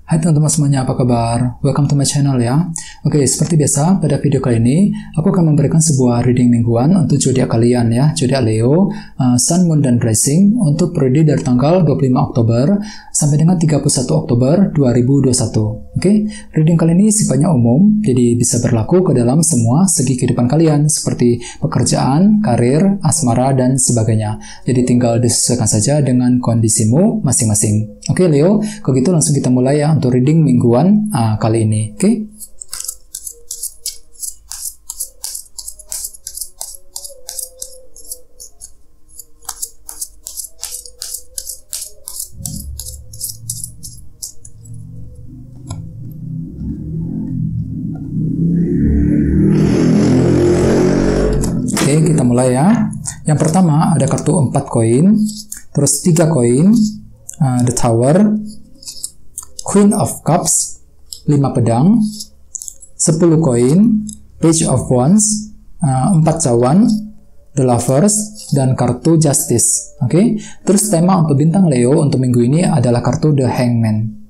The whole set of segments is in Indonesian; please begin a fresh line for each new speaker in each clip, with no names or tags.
Hai teman-teman semuanya, apa kabar? Welcome to my channel ya. Oke, seperti biasa pada video kali ini aku akan memberikan sebuah reading mingguan untuk zodiak kalian ya, zodiak Leo, Sun, Moon, dan Rising untuk periode dari tanggal 25 Oktober sampai dengan 31 Oktober 2021. Oke, reading kali ini sifatnya umum, jadi bisa berlaku ke dalam semua segi kehidupan kalian seperti pekerjaan, karir, asmara, dan sebagainya. Jadi tinggal disesuaikan saja dengan kondisimu masing-masing. Oke Leo, kalau gitu langsung kita mulai ya untuk reading mingguan kali ini. Oke. Oke, kita mulai ya. Yang pertama ada kartu 4 koin, terus 3 koin, The Tower, Queen of Cups, 5 pedang, 10 koin, Page of Wands, 4 cawan, The Lovers, dan kartu Justice. Oke. Terus tema untuk bintang Leo untuk minggu ini adalah kartu The Hangman.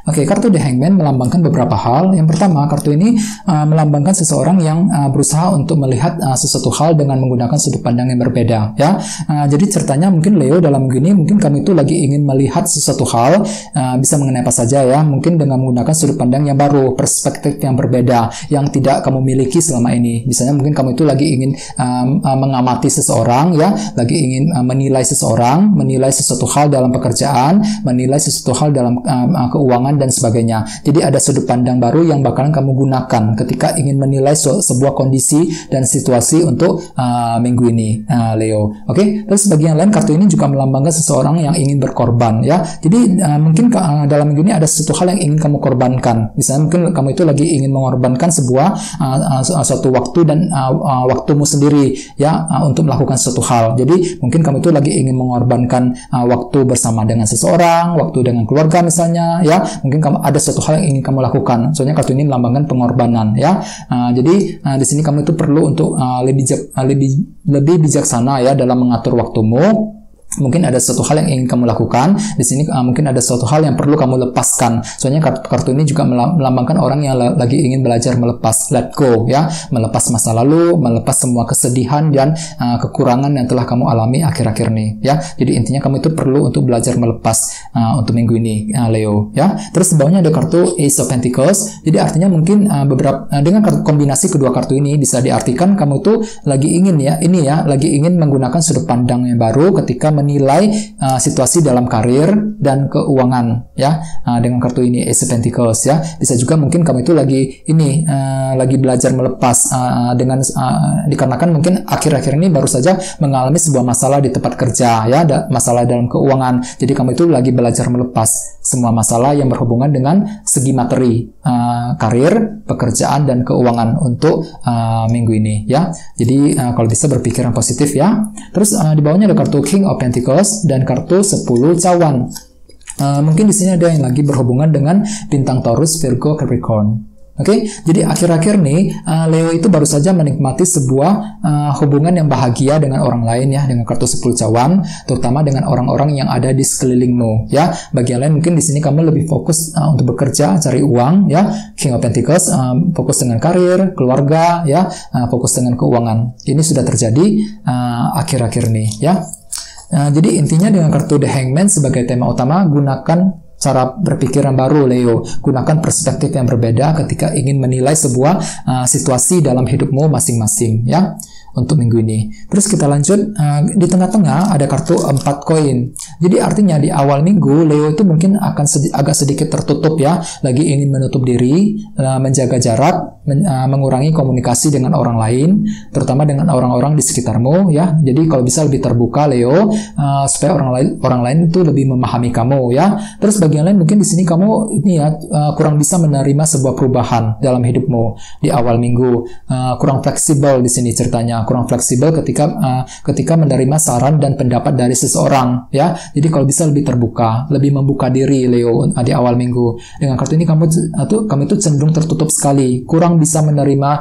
Oke, kartu The Hangman melambangkan beberapa hal. Yang pertama, kartu ini melambangkan seseorang yang berusaha untuk melihat sesuatu hal dengan menggunakan sudut pandang yang berbeda, ya. Jadi ceritanya mungkin Leo dalam minggu ini, mungkin kamu itu lagi ingin melihat sesuatu hal, bisa mengenai apa saja ya, mungkin dengan menggunakan sudut pandang yang baru, perspektif yang berbeda, yang tidak kamu miliki selama ini. Misalnya mungkin kamu itu lagi ingin mengamati seseorang, ya, lagi ingin menilai seseorang, menilai sesuatu hal dalam pekerjaan, menilai sesuatu hal dalam keuangan dan sebagainya. Jadi ada sudut pandang baru yang bakalan kamu gunakan ketika ingin menilai sebuah kondisi dan situasi untuk minggu ini, Leo. Oke. Terus bagian lain kartu ini juga melambangkan seseorang yang ingin berkorban, ya. Jadi mungkin dalam minggu ini ada sesuatu hal yang ingin kamu korbankan. Misalnya mungkin kamu itu lagi ingin mengorbankan sebuah suatu waktu dan waktumu sendiri, ya, untuk melakukan sesuatu hal. Jadi mungkin kamu itu lagi ingin mengorbankan waktu bersama dengan seseorang, waktu dengan keluarga misalnya, ya. Mungkin kamu ada suatu hal yang ingin kamu lakukan. Soalnya kartu ini melambangkan pengorbanan, ya. Jadi di sini kamu itu perlu untuk lebih bijaksana ya dalam mengatur waktumu. Mungkin ada suatu hal yang ingin kamu lakukan. Di sini mungkin ada suatu hal yang perlu kamu lepaskan. Soalnya kartu ini juga melambangkan orang yang lagi ingin belajar melepas, let go, ya, melepas masa lalu, melepas semua kesedihan dan kekurangan yang telah kamu alami akhir-akhir ini, ya. Jadi intinya kamu itu perlu untuk belajar melepas untuk minggu ini, Leo, ya. Terus di bawahnya ada kartu Ace of Pentacles. Jadi artinya mungkin dengan kombinasi kedua kartu ini bisa diartikan kamu itu lagi ingin lagi ingin menggunakan sudut pandang yang baru ketika menilai situasi dalam karir dan keuangan, ya, dengan kartu ini Ace of Pentacles, ya. Bisa juga mungkin kamu itu lagi belajar melepas dikarenakan mungkin akhir-akhir ini baru saja mengalami sebuah masalah di tempat kerja, ya, masalah dalam keuangan. Jadi kamu itu lagi belajar melepas semua masalah yang berhubungan dengan segi materi, karir, pekerjaan, dan keuangan untuk minggu ini, ya. Jadi kalau bisa berpikiran positif, ya. Terus di bawahnya ada kartu King of Pentacles dan kartu 10 cawan. Mungkin di sini ada yang lagi berhubungan dengan bintang Taurus, Virgo, Capricorn. Oke, jadi akhir-akhir nih Leo itu baru saja menikmati sebuah hubungan yang bahagia dengan orang lain, ya, dengan kartu 10 cawan, terutama dengan orang-orang yang ada di sekelilingmu, ya. Bagian lain mungkin di sini kamu lebih fokus untuk bekerja, cari uang, ya. King of Pentacles fokus dengan karir, keluarga, ya, fokus dengan keuangan. Ini sudah terjadi akhir-akhir nih, ya. Jadi intinya dengan kartu The Hangman sebagai tema utama, gunakan cara berpikir yang baru, Leo. Gunakan perspektif yang berbeda ketika ingin menilai sebuah situasi dalam hidupmu masing-masing, ya, untuk minggu ini. Terus kita lanjut, di tengah-tengah ada kartu 4 koin. Jadi artinya di awal minggu Leo itu mungkin akan agak sedikit tertutup, ya, lagi ingin menutup diri, menjaga jarak, mengurangi komunikasi dengan orang lain, terutama dengan orang-orang di sekitarmu, ya. Jadi kalau bisa lebih terbuka, Leo, supaya orang lain itu lebih memahami kamu, ya. Terus bagian lain mungkin di sini kamu kurang bisa menerima sebuah perubahan dalam hidupmu di awal minggu, kurang fleksibel di sini ceritanya, kurang fleksibel ketika menerima saran dan pendapat dari seseorang, ya. Jadi kalau bisa lebih terbuka, lebih membuka diri, Leo, di awal minggu. Dengan kartu ini kamu itu cenderung tertutup sekali, kurang bisa menerima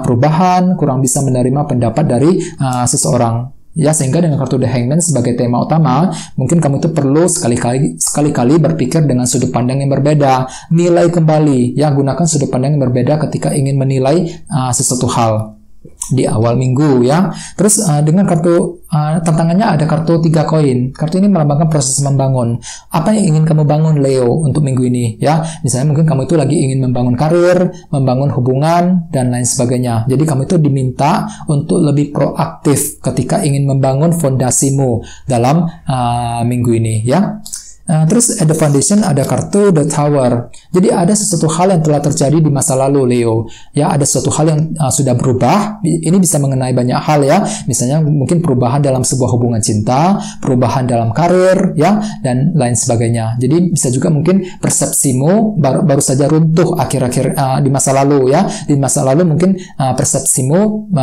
perubahan, kurang bisa menerima pendapat dari seseorang. Ya, sehingga dengan kartu The Hangman sebagai tema utama, mungkin kamu itu perlu sekali-kali berpikir dengan sudut pandang yang berbeda, nilai kembali, ya, gunakan sudut pandang yang berbeda ketika ingin menilai sesuatu hal di awal minggu, ya. Terus dengan kartu tantangannya ada kartu 3 koin. Kartu ini melambangkan proses membangun. Apa yang ingin kamu bangun, Leo, untuk minggu ini, ya? Misalnya mungkin kamu itu lagi ingin membangun karir, membangun hubungan, dan lain sebagainya. Jadi kamu itu diminta untuk lebih proaktif ketika ingin membangun fondasimu dalam minggu ini, ya. Terus at the foundation ada kartu The Tower. Jadi ada sesuatu hal yang telah terjadi di masa lalu, Leo. Ya, ada sesuatu hal yang sudah berubah. Ini bisa mengenai banyak hal, ya. Misalnya mungkin perubahan dalam sebuah hubungan cinta, perubahan dalam karir, ya, dan lain sebagainya. Jadi bisa juga mungkin persepsimu baru saja runtuh akhir-akhir di masa lalu, ya. Di masa lalu mungkin persepsimu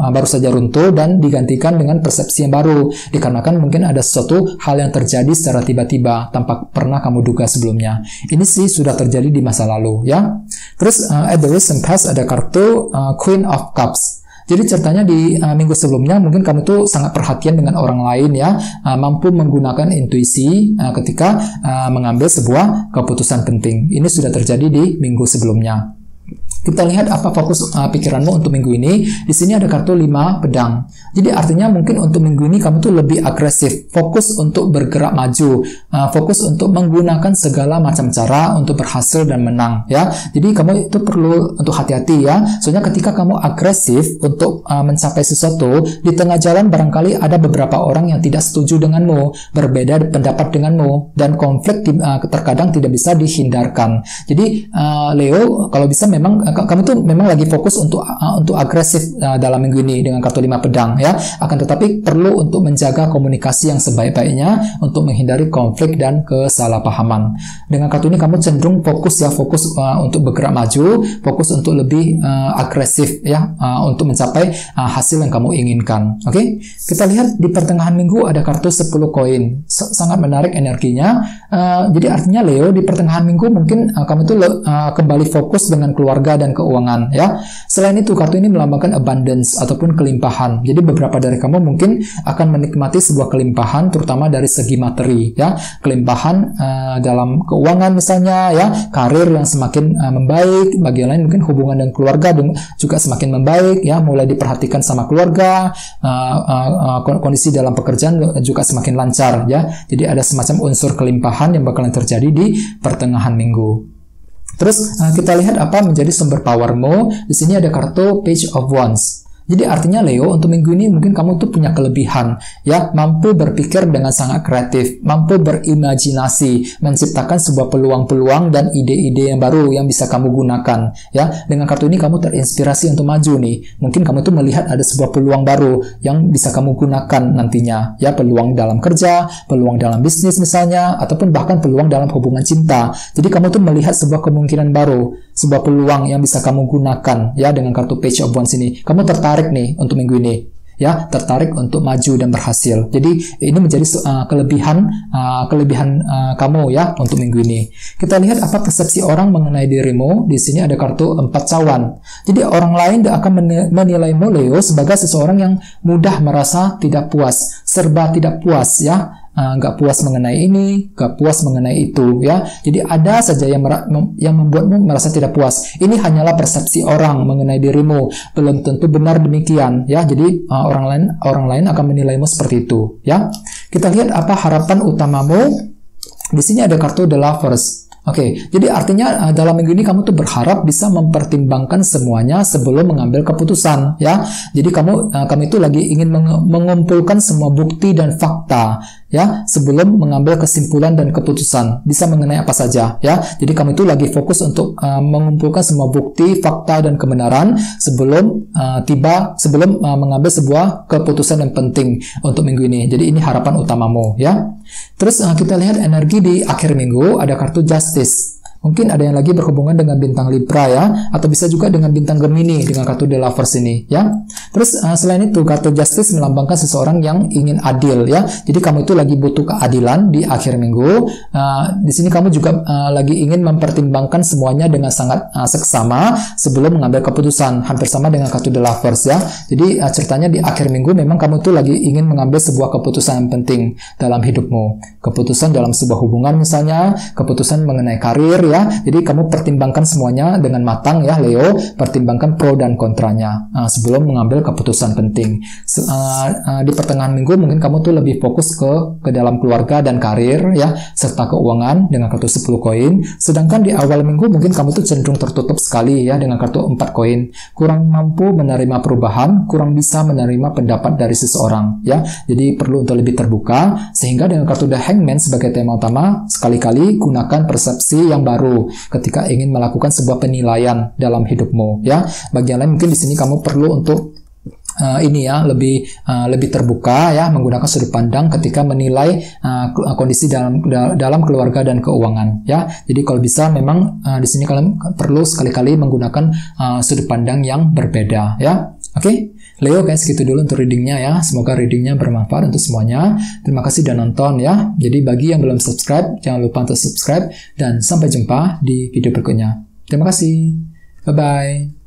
baru saja runtuh dan digantikan dengan persepsi yang baru. Dikarenakan mungkin ada sesuatu hal yang terjadi secara tiba-tiba tanpa pernah kamu duga sebelumnya. Ini sih sudah terjadi di masa lalu, ya. Terus at the recent past ada kartu Queen of Cups. Jadi ceritanya di minggu sebelumnya mungkin kamu tuh sangat perhatian dengan orang lain, ya, mampu menggunakan intuisi ketika mengambil sebuah keputusan penting. Ini sudah terjadi di minggu sebelumnya. Kita lihat apa fokus pikiranmu untuk minggu ini. Di sini ada kartu 5 pedang. Jadi artinya mungkin untuk minggu ini kamu tuh lebih agresif, fokus untuk bergerak maju, fokus untuk menggunakan segala macam cara untuk berhasil dan menang, ya. Jadi kamu itu perlu untuk hati-hati, ya. Soalnya ketika kamu agresif untuk mencapai sesuatu, di tengah jalan barangkali ada beberapa orang yang tidak setuju denganmu, berbeda pendapat denganmu, dan konflik terkadang tidak bisa dihindarkan. Jadi Leo, kalau bisa memang kamu tuh memang lagi fokus untuk agresif dalam minggu ini dengan kartu 5 pedang, ya. Akan tetapi perlu untuk menjaga komunikasi yang sebaik-baiknya untuk menghindari konflik dan kesalahpahaman. Dengan kartu ini kamu cenderung fokus, ya, fokus untuk bergerak maju, fokus untuk lebih agresif, ya, untuk mencapai hasil yang kamu inginkan. Oke? Kita lihat di pertengahan minggu ada kartu 10 koin. Sangat menarik energinya. Jadi artinya Leo, di pertengahan minggu mungkin kamu tuh kembali fokus dengan keluarga dan keuangan, ya. Selain itu, kartu ini melambangkan abundance ataupun kelimpahan. Jadi beberapa dari kamu mungkin akan menikmati sebuah kelimpahan, terutama dari segi materi, ya. Kelimpahan dalam keuangan misalnya, ya, karir yang semakin membaik. Bagi yang lain mungkin hubungan dan keluarga juga semakin membaik, ya, mulai diperhatikan sama keluarga, kondisi dalam pekerjaan juga semakin lancar, ya. Jadi ada semacam unsur kelimpahan yang bakalan terjadi di pertengahan minggu. Terus kita lihat apa menjadi sumber powermu. Di sini ada kartu Page of Wands. Jadi artinya Leo, untuk minggu ini mungkin kamu tuh punya kelebihan, ya, mampu berpikir dengan sangat kreatif, mampu berimajinasi, menciptakan sebuah peluang-peluang dan ide-ide yang baru yang bisa kamu gunakan, ya. Dengan kartu ini kamu terinspirasi untuk maju nih. Mungkin kamu tuh melihat ada sebuah peluang baru yang bisa kamu gunakan nantinya, ya, peluang dalam kerja, peluang dalam bisnis misalnya, ataupun bahkan peluang dalam hubungan cinta. Jadi kamu tuh melihat sebuah kemungkinan baru, sebuah peluang yang bisa kamu gunakan, ya, dengan kartu Page of Wands ini. Kamu tertarik nih untuk minggu ini, ya, tertarik untuk maju dan berhasil. Jadi ini menjadi kelebihan kamu, ya, untuk minggu ini. Kita lihat apa persepsi orang mengenai dirimu. Di sini ada kartu 4 cawan. Jadi orang lain akan menilaimu, Leo, sebagai seseorang yang mudah merasa tidak puas, serba tidak puas, ya. Nggak puas mengenai ini, nggak puas mengenai itu, ya. Jadi ada saja yang membuatmu merasa tidak puas. Ini hanyalah persepsi orang mengenai dirimu, belum tentu benar demikian, ya. Jadi orang lain akan menilaimu seperti itu, ya. Kita lihat apa harapan utamamu. Di sini ada kartu The Lovers. Oke, jadi artinya dalam minggu ini kamu tuh berharap bisa mempertimbangkan semuanya sebelum mengambil keputusan, ya. Jadi kamu itu lagi ingin mengumpulkan semua bukti dan fakta, ya, sebelum mengambil kesimpulan dan keputusan. Bisa mengenai apa saja, ya. Jadi kamu itu lagi fokus untuk mengumpulkan semua bukti, fakta, dan kebenaran sebelum mengambil sebuah keputusan yang penting untuk minggu ini. Jadi ini harapan utamamu, ya. Terus kita lihat energi di akhir minggu, ada kartu Justice. Mungkin ada yang lagi berhubungan dengan bintang Libra ya, atau bisa juga dengan bintang Gemini dengan kartu The Lovers ini ya. Terus selain itu kartu Justice melambangkan seseorang yang ingin adil ya. Jadi kamu itu lagi butuh keadilan di akhir minggu. Di sini kamu juga lagi ingin mempertimbangkan semuanya dengan sangat seksama sebelum mengambil keputusan. Hampir sama dengan kartu The Lovers ya. Jadi ceritanya di akhir minggu memang kamu tuh lagi ingin mengambil sebuah keputusan yang penting dalam hidupmu. Keputusan dalam sebuah hubungan misalnya, keputusan mengenai karir ya. Jadi kamu pertimbangkan semuanya dengan matang ya Leo, pertimbangkan pro dan kontranya sebelum mengambil keputusan penting. Di pertengahan minggu mungkin kamu tuh lebih fokus ke dalam keluarga dan karir ya, serta keuangan dengan kartu 10 koin. Sedangkan di awal minggu mungkin kamu tuh cenderung tertutup sekali ya dengan kartu 4 koin. Kurang mampu menerima perubahan, kurang bisa menerima pendapat dari seseorang ya. Jadi perlu untuk lebih terbuka, sehingga dengan kartu The Hangman sebagai tema utama, sekali-kali gunakan persepsi yang baru ketika ingin melakukan sebuah penilaian dalam hidupmu ya. Bagian lain mungkin di sini kamu perlu untuk lebih terbuka ya, menggunakan sudut pandang ketika menilai kondisi dalam keluarga dan keuangan ya. Jadi kalau bisa memang di sini kalian perlu sekali-kali menggunakan sudut pandang yang berbeda ya. Oke, Leo, kayak segitu dulu untuk readingnya ya. Semoga readingnya bermanfaat untuk semuanya. Terima kasih sudah nonton ya. Jadi bagi yang belum subscribe, jangan lupa untuk subscribe, dan sampai jumpa di video berikutnya. Terima kasih. Bye-bye.